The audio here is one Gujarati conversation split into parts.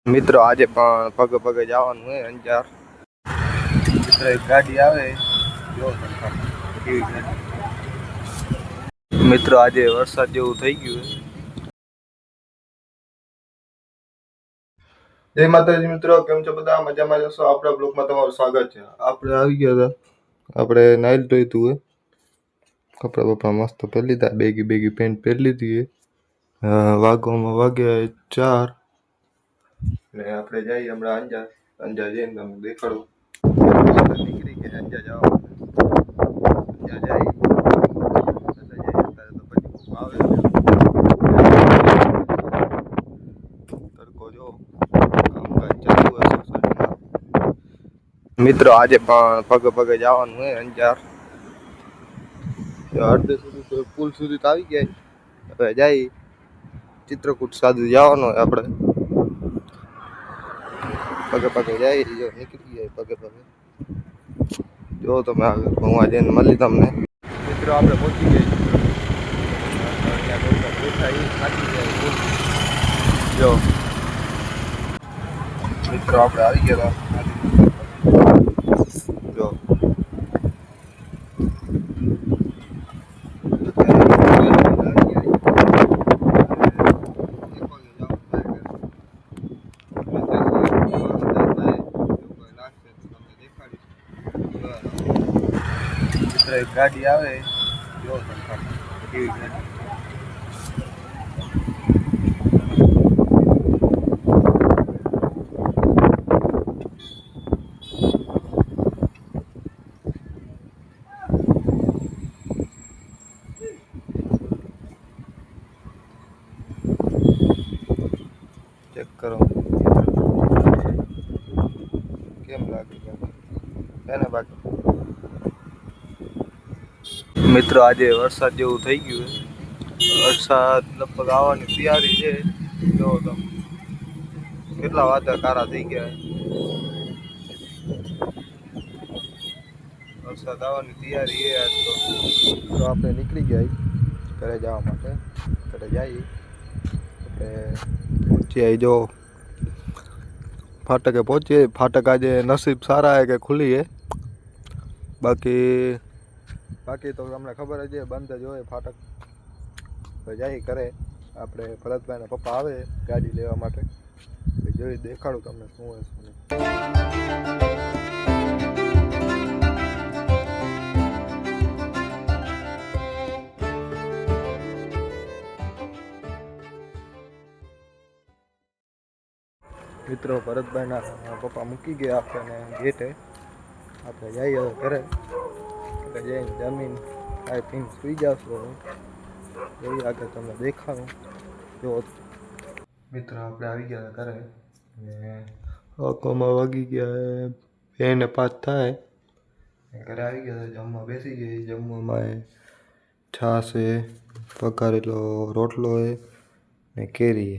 મિત્રો આજે પણ પગે પગે જવાનું હોય અંજાર. મિત્રો એક ગાડી આવે જો કેવી ગાડી. મિત્રો આજે વરસાદ જેવું થઈ ગયું. જય માતાજી મિત્રો, કેમ છો બધા? મજામાં જશો? આપણા બ્લોગમાં તમારું સ્વાગત છે. આપણે આવી ગયા હતા, આપણે નાઈલ ધોઈતું હોય, કપડા બપડા મસ્ત પહેરી લીધા, બેગી પેન્ટ પહેરી લીધી. વાગવામાં વાગ્યા 4 ને આપણે જઈએ હમણાં અંજાર. અંજાર જઈને તમને દેખાડું. નીકળી ગયા અંજાર જવા માટે. અંજાર જઈએ અત્યારે તો પછી આવે તડકો જો કામકાજ ચાલુ હશે. મિત્રો આજે પણ પગે પગે જવાનું હોય અંજાર. અડધે સુધી તો પુલ સુધી તો આવી ગયા. હવે જઈ ચિત્રકૂટ સાધુ જવાનું હોય આપણે. પગે પગે જાય નીકળી જાય પગે પગે. જો તમે આગળ હું આજે મળી તમને. મિત્રો આપણે પહોંચી ગયા જો મિત્રો આપણે આવી ગયા જો એક ગાડી આવે જો કેવી ગાડી. ચેક કરો કેમ લાગે એને બાકી. મિત્રો આજે વરસાદ જેવું થઈ ગયું. વરસાદ લગભગ આવવાની તૈયારી છે. જો તમે કેટલા વાદળા કાળા થઈ ગયા. વરસાદ આવવાની તૈયારી છે આજ તો આપણે નીકળી ગયા ઘરે જવા માટે. ઘરે જઈએ આપણે પહોંચી આવી. જો ફાટકે પહોંચીએ. ફાટક આજે નસીબ સારા હે કે ખુલી હે, બાકી તો તમને ખબર જ છે બંધ જ હોય ફાટક. તો જઈ ઘરે. આપણે ભરતભાઈના પપ્પા આવે ગાડી લેવા માટે, જોઈ દેખાડું તમને શું હોય શું નહીં. મિત્રો ભરતભાઈના પપ્પા મૂકી ગયા આપણને ગેટે. આપણે જઈએ હવે ઘરે. જઈને જમીન ખાઈ પીને સુઈ જશું. એવી આગળ તમને દેખાડું જો. મિત્રો આપણે આવી ગયા ઘરે ને આંખોમાં વાગી ગયા 2 ને 5 થાય. ઘરે આવી ગયા જમવા બેસી ગઈ. જમવામાં છાશ છે, વઘારેલો રોટલો છે ને કેરી.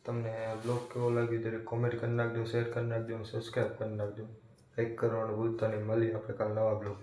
તમને બ્લોગ કેવો લાગ્યો ત્યારે કોમેન્ટ કરી નાખજો, શેર કરી નાખજો અને સબસ્ક્રાઈબ કરી નાખજો. લાઈક કરવાનું ભૂલતા નહીં. મળીએ આપણે કાલ નવા બ્લોગ.